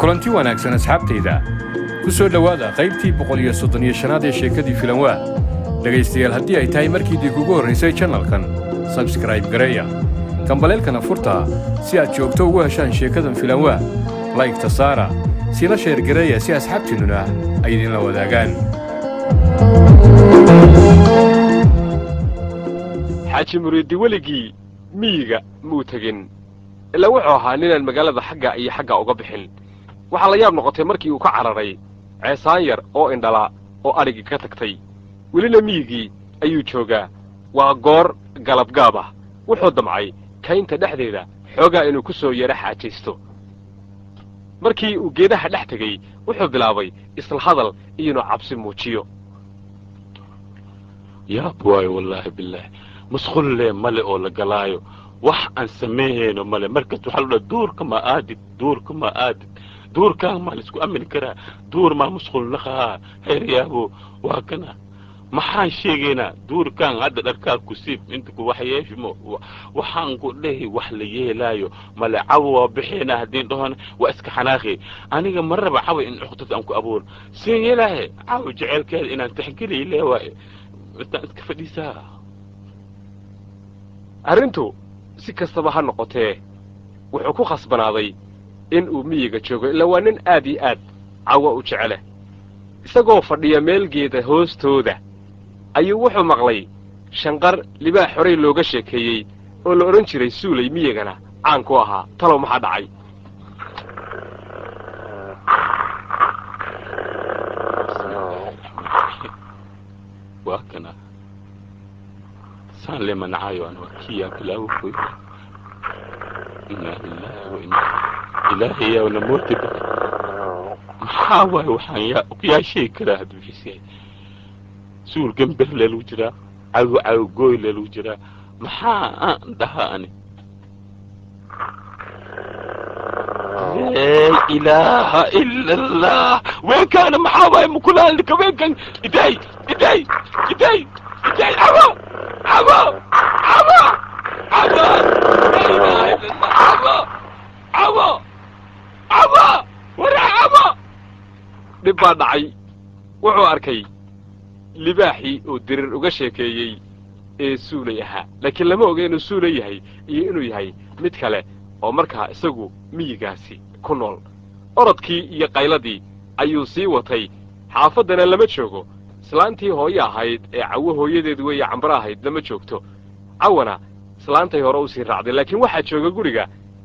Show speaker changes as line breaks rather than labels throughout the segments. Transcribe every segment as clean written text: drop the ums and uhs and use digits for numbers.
kulanti wanaagsan asxaabtayda ku soo dhawaada qaybtii 135 ee sheekadii filanwaa dhagaystayaal haddii ay tahay markiidii kugu horraysay channelkan subscribe gareeya kambaleelkana furta si aad joogto ugu heshaan sheekadan filanwaa like-ta saara sina sheer gareeya si asxaabtiinnuna ay idinla wadaagaan
xaaji muriidi weligii miyiga muu tegin ilaa wuxuu ahaa ninaan magaalada xagga iyo xagga uga bixin waxaa la yaab noqotay markii uu ka cararay ceesaan yar oo indhala oo adhigii ka tagtay welina miyigii ayuu joogaa waa goor galabgaab ah wuxuu damcay kaynta dhexdeeda xoogaa inuu ku soo yara xaajaysto markii uu geedaha dhex tegey wuxuu bilaabay isla hadal iyonuu cabsi muujiyo
yaab waayo wallaahi bilaahi masqulle male oo la galaayo wax aan sameeyeyno male markas waxaa loo dhaha duurka ma aadid duurkaan maa laisku amini karaa duur maa masquul naqaa heeryaabo waa kana maxaan sheegaynaa duurkaan hadda dharkaa ku siib inta ku wax yeeshimo waxaan ku dhehi wax la yeelaayo male cawo waa bixeenaa haddiin dhahona waa iska xanaaqi aniga ma raba cawo in cuqdad aan ku abuuro siin yeelaahe cawo jeceelkeeda inaan taxgeliy leewaaye intaan iska fadhiisaa
arrintu si kastaba ha noqotee wuxuu ku khasbanaaday in uu miyiga joogo ilaa waa nin aad iyo aad cawo u jecele isagoo fadhiya meelgeeda hoostooda ayuu wuxuu maqlay shanqar libaax horey looga sheekeeyey oo la odhan jiray suulay miyigana caan ku ahaa talow maxaa dhacay
waa kana saan le manacaayo an waa kiyaa bilaawo foy inaa lilaahi wa inaa ilaahay yaa namooti ba maxaa waaye waxaan yaa sheegi karaa hadda wixiisyahay suul gamber leelu jiraa cawo gooy leelu jiraa maxaa aan dhahaa ani laa ilaaha ila allah weenkaana maxaa waaye mukulaalika weenkan iday cawo dhib baa dhacay wuxuu arkay libaaxii uu dirir uga sheekeeyey ee suulay ahaa laakiin lama oga inuu suulay yahay iyo inuu yahay mid kale oo markaa isagu miyigaasi ku nool orodkii iyo qayladii ayuu sii watay xaafaddana lama joogo islaantii hooyo ahayd ee cawo hooyadeed weeye cambaro ahayd lama joogto cawana islaantay hore u sii raacday laakiin waxaa jooga guriga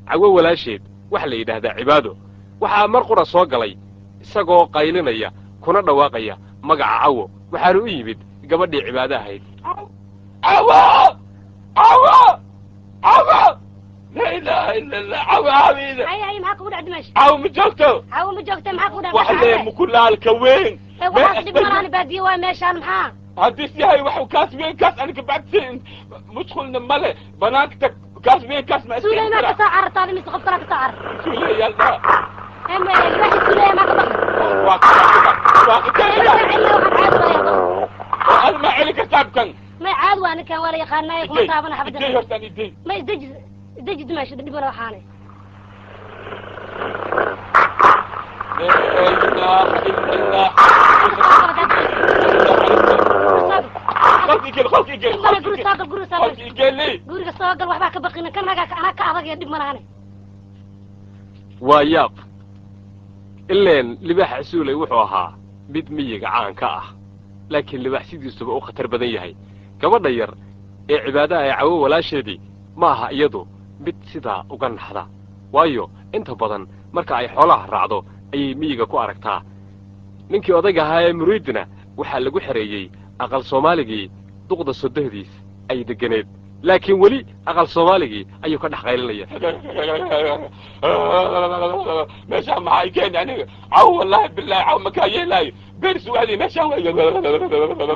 cawo walaasheed waxa la yidhaahdaa cibaado waxaa mar qura soo galay isagoo qaylinaya kuna dhawaaqaya magaca cawo waxaanu u yimid gabadhii cibaado ahayd laa ilaaha ila allah cawo habiida
ay maxaa kugu dhacday meesha
cawo ma joogto
maxaa kugu dhacday
wax lee mukulaalka weyn
waxaas dhib malaan baadiyo waa meeshaan maxaa
haddii yahay waxu kaas weynkaas aniga bacdsin musqulna male banaanka tag kaas weynkaas ma
suulay ma ka soo carartaada mise qof kale ka soo carar
suulay yalda
libaaxi suulay ma ka
baqay ma celi kitaabkan
ma caad waa ninkan waa la yaqaanaayo kuma taabana xabada
hortaan idey
ma isdeji dimaasho dhib mala waxaanay
laa ilaaha ila allah
guriga soo gal waxbaa ka baqina kan anaa ka adag ee dhib malahane
waa yaab ileen libaaxa suulay wuxuu ahaa mid miyiga caan ka ah laakiin libaax sidiisuba u khatar badan yahay gabadha yar ee cibaadaha ee cawo walaasheedii ma aha iyadu mid sidaa uga naxda waayo inta badan marka ay xoolaha raacdo ayay miyiga ku aragtaa ninkii odayga ahaa ee muriidina waxaa lagu xereeyey aqal soomaaligii duqda sodohdiis ay deganeed laakiin weli aqal soomaaligii ayuu ka dhex qaylinaya
meeshaan maxaa keeni aniga cawo wallaahi bilaahi cawo makaa yeelaayo beer sugaadii meeshaan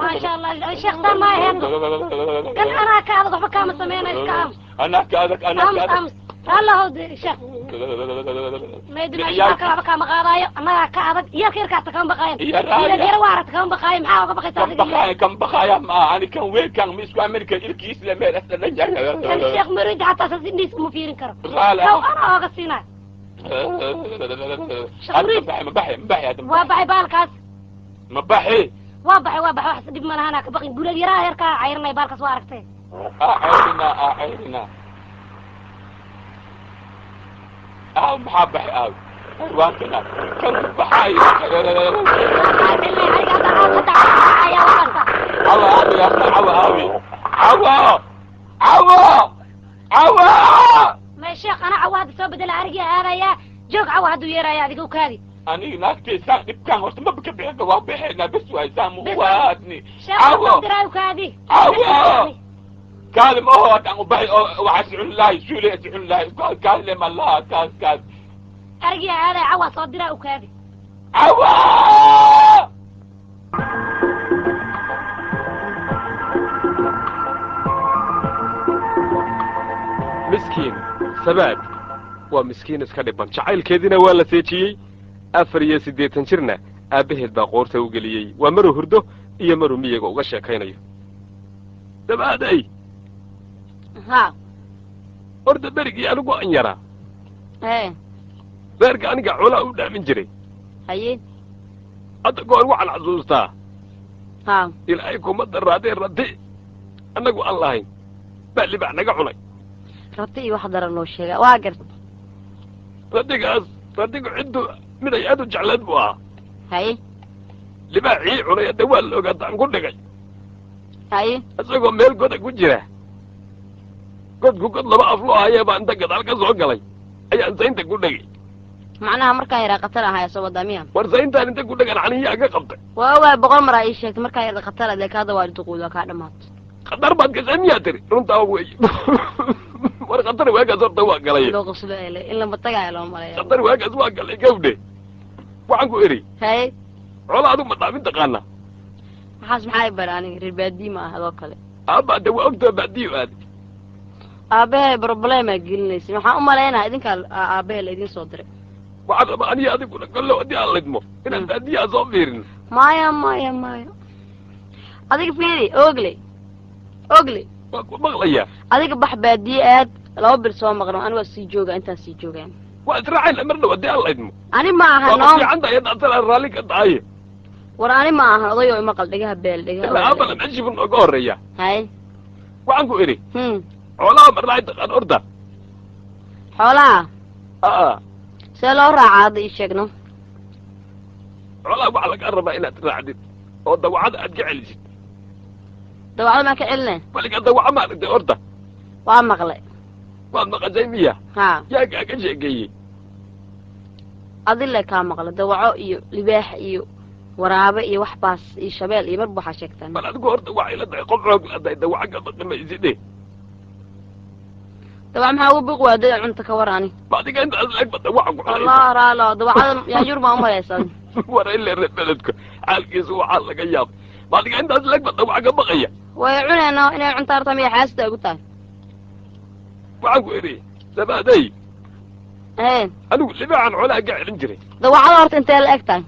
maasha allah sheekh taan ma ahayn kan anaa ka adag waxba kaama sameynay iska aamus
anaa ka adag
aamus allahowd sheekh maydimaashi halka waxba kaama qaadaayo annagaa ka adag iyalka yarkaasta kama baqaayan yara waa aragta kama baqaayo maxaa oga baqaysaa
kan baqaaya maaha ani kan weynkan ma isku amerika ilkiisle meel asdhan
sheekh muriidi xataa saas indhiis uma fiirin karo anaa oga siinayo
مبحي هذا
وابحي بالكاس
مبحي
وابحي واحد دب ما لهنا كبقي بولاد يراه يركا عيرنا بالكاس واركتي
عيرنا محبح وانتنا كنت بحاي عوا
ما الشيخ انا عواد سو بدل ارجع هذا يا جوك عواد ويرا يا ذيك وكادي
اني ناكتي ساق كان وقت ما بكبي وبحنا بس وسام وادني
عوا دراي وكادي
عوا قال ما هو كان وبحي وعسعن الله شو لي اسعن الله قال لي ما الله كاس
ارجع هذا عواد صو دراي وكادي
عوا
مسكين سباد ومسكين iska dhiban jacaylkeedina waa la seejiyey 84 jirna aabaheed baa qoorta u geliyey waa maruu hurdo iyo maruu miyiga uga sheekaynayo dabaaday
ها
orda berigii anigu an yaraa
ايه
beerka aniga culaa u dhaamin jiray
هاي
hadda goor waxaan xasuustaa
ها
ilaahay kuma daraadee radi annagu aan lahayn baa libax naga cunay
رتي واحد درا لو شيغا واقر
radigaas radigu ciddu mid ay aad u jeclayd buu ahaa
هاي
libaaxii cunay hadda waa la ogaataan ku dhigay
هاي
isagoo meel goda ku jira godku god laba af loo hayee baa inta gadaal ka soo galay ayaan saynta ku dhegay
معناها مركا يرا قتلها يا سو داميان
war sayntaan inta ku dhegan caniyaa ka qabtay
waa boqol mar ay sheegtay markaa yar qatala leekada waa duqood ka dhamaad
qadar baad ka samiyaa tiri runtaa weey war qadar waagaas horta waa galay
loo qoslo in la matagaay loo malay
qadar waagaas waa galay gabdhe waxaan ku iri
hay
xoolaadu ma dhaafin taqaana
maxaas maxay baraani ribaadi ma ahado kale
aaba de waa ogtaa baadiyo aad
aabe problem ay gelinaysa waxaan u maleynaa idinka aabe la idin soo diray
waxaan rabaa aniga adiguna gallo haddii aan lidmo inaan baadiyaa soo fiirin
maya adiga fiiri ogle
waa ku maqlayaa
adiga bax baadiye aad laba bil soo maqno aan waa sii jooga intaan sii joogaan
waa israacayna mar dhow haddii aan lidmo
ani ma aha
waa
noom
fiican tahay hadda raalli ka tahay
war ani ma aha odayo ima qalbiga beel dhiga
ilaa aabana meeshii buu nooga horreeya
hay
waxaan ku iri xoolaha ma raacay taqaan orda
xoolaha
aa
see loo raacaa hadda ii sheegno
xoolaha waxaa lagaa rabaa inaad raacdid oo dawacada aad ka celisid
dawacada maan ka celinay
weligaa dawaca maaragtay orda
waa maqlay
waad maqashay miya
haa
yaa kaaga sheekeeyey
adile kaa maqlay dawaco iyo libaax iyo waraabe iyo wax baas iyo shabeel iyo marba waxaa sheegtaan
bal adigu horta waxay la tahay qof xoog laadahay dawaca ka baqamaysidhe
dawac maxaa ugu buuq waaday cunta ka waraani
ma adiga intaas leegba dawaca ku
allah raalo dawacada yaanjur baa umalaysan
war ila reer beledku xaalkiisu waxaa laga yaabay ma adiga intaas leegba dawaca ka baqaya
way cunayno inay cunta harta miya xaasta ugu tahay
waxaan ku idhi sabaaday anigu libaaxan xoolaha ka celin jiray
dawacada horta intee la eg tahay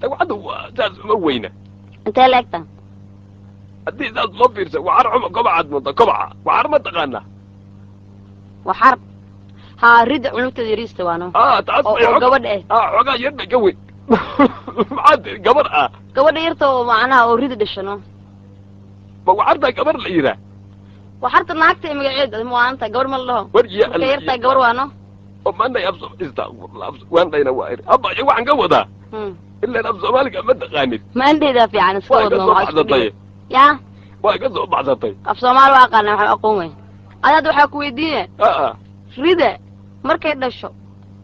dawacadu waa saas uma weyna
intee la eg tahay
haddii saas loo fiirsa waxar xuma kobacaad mudda kobaca waxar ma taqaanaa
waxar haa rida cunugteeda yariista waano
taas
oo gabadha
xoogaa yar bay ka weyn maxaa tiri gabadh
gabadha yarta oo macnaha oo rida dhashano
ma waxartaa gabar la yiraa
waxarta naagta magaceeda maanta gabar ma la dhaho
warya
yarta gabar waano
oo maanay waandhayna waa iri abba waxaan ka wadaa ilaan af soomaaliga ma taqaanid
maandheeda fiican iska wadno ya
waa ka soo baxsatay
af soomaali waa aqaana waxaan aqoon wey adaad waxaa ku weydiine rida markay dhasho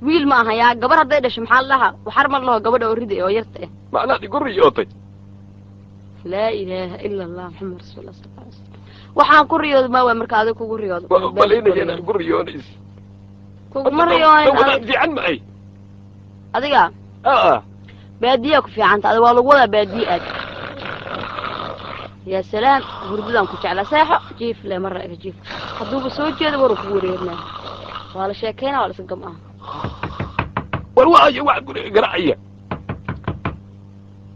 wiil ma aha yaa gabar hadday dhasho maxaa la dhahaa waxar ma la dhaho gabadha oo rida oo yarta ah
macnaad igu riyootay
laa ilaaha ila allah maxamed rasuulullah sallallahu alayhi wasallam waxaan ku riyooday ma waa marka adiga kugu riyoodo
waa balaynaya inaad ku riyoonays
kuguma riyoonin
wadaad fiican ma ay
adiga baadiyaa ku fiicanta adiga waa lagu wadaa baadiye aad يا سلام هردان كنت على ساحة جيف لا مرة جيف حدوب سوجي هذا وروح ورينا ولا شاكينا ولا سقمها
والله واحد قرعية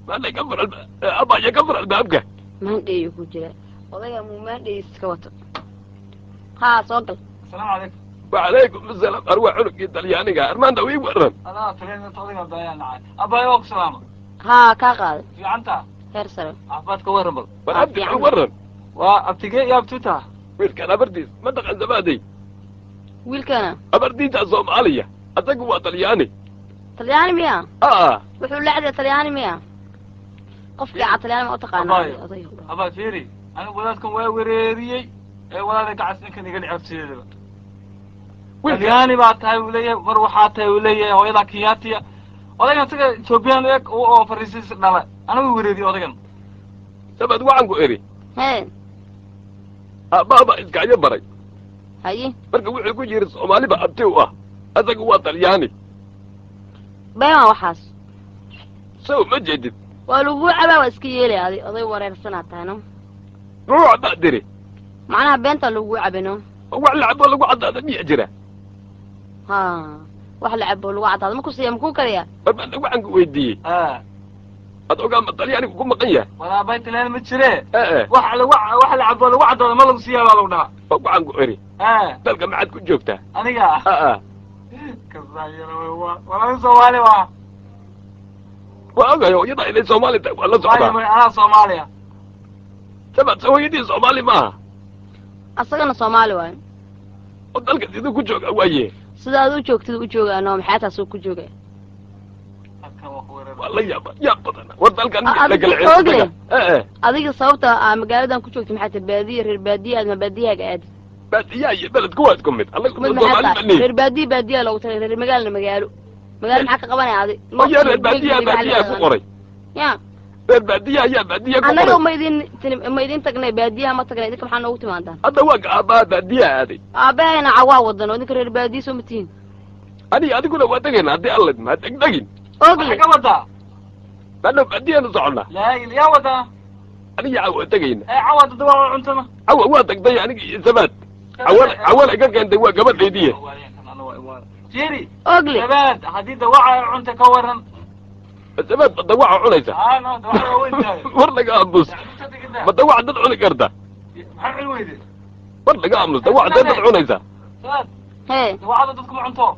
ما لي كفر أبا يكفر الباب
ما عندي يقول جلال والله يا مو ما عندي يسكوت ها صوت
السلام عليكم
وعليكم السلام أروح عنك إيطالياني أرمان دوي ورن
أنا ترين طريقة ضيان عاد أبا يوك سلامة
ها kaa qaada
في عنتا
heer sare
عفاتك ورن بل
وأبدي
يعني.
ورن
وأبتقي يا بتوتا
ويلك أنا برديس ما دخل زبادي
wiilkana
أبرديس الصومالية أتقوى إيطالياني
talyaani miya wuxuu la cadiya talyaani miya qofkii aa talyaani ma u taqaanaa oday
أبا فيري أنا ولادكم وريري ولادك عسنك نقل عفتي talyaani baa tahay uu leeyahay mar waxaa tahay uu leeyahay hooyada kiyaatiya odaygan isaga Ethiopian eeg oo fariisiis dhala anigu wareeriyo odaygan
sabad waxaan ku eri
hee
baaba iskaayo baray
haye
marka wuxuu ku yiri Soomaaliba abti u ah asagu waa Talyaani
baa waxaas
soo ma jeedid
waa lagu cabaa waa iska yeelay oday wareersanaa tahayno
ruux baa diri
macnaha beenta lagu cabino
wax la cabo lagu cadaada miya jira
ha wax la cabo lagu cadaada ma ku siiyam ku kariya
baba waxaan ku weydiiyey adoga ma Talyaani ku maqan yahay
wala bay Talyaani ma jire
wax
la cabo lagu cadaada ma lagu siiyaa baa lagu dhaha
waxaan ku eri dalka maxaad ku joogtaa
aniga kasaayiro wala Soomaali waa
waaga yada inay Soomaali tahay wala socdaa
ana Soomaaliya
sabad sooyidii Soomaali maaha
asagana Soomaali waay
oo dalka sidoo ku jooga waaye
sidaad u joogtid u joogaano maxay taas ku joogay
wala ya badana war dalkan la kala ceeyo
adiga sababta magaaladan ku joogtid maxay tahay baadiye reer baadiye aad ma baadiyaga aad
baadiye iyo beled kuwaas ku mid Allah ku Soomaali bani
reer baadiye loogu talay reer magaalo magaalo maxaa ka qabanay adi
ya reer baadiye ku qoray
ya
reer baadiye ku qoray
anaga ma idin tagnay baadiyaha ma tagnay idinka maxaa noogu timaadaan
hadda waa aabaa baadiye aaday
aabaayna cawaa wadano idinka reer baadiye soo matiin
adiguna waa tagayna hadii alla ma degdegin
ogle
ka wada
bano baadiye socona
la ya wada
aniga waa tagayna
cawada dawaa cuntana
waa tagday aniga sabad awal ka keentay waa gabadheedii
جيري
أقلي
زباد هدي دواعي عونتا كورن
زباد دواعي عونيسا
نو دواعي وين
ورلق أمس ما دواعي دد عوني كردا
محل ويدي
ورلق أمس دواعي دد عونيسا
زباد
هي
دواعي ددكم عونتو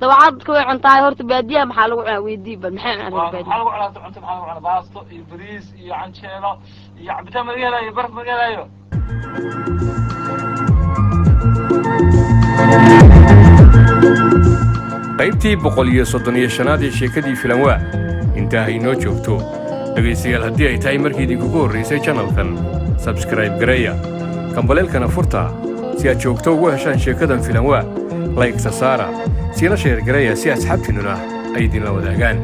دواعي ددكم عونتاي هورت بادية محل ويدي بالمحل
محل على عونتا محل على باستو بريس يا عنشيلة يا عبتا مريالا يا برف مريالا
qaybtii 135aad ee sheekadii filanwaa intaa inoo joogto dhagaystayaal haddii ay tahay markii idinkugu horraysay channelkan subscribe gareeya kambaleelkana furta si aad joogto ugu heshaan sheekadan filanwaa like saara siina sheer gareeya si asxaabtiinnuna ay idinla wadaagaan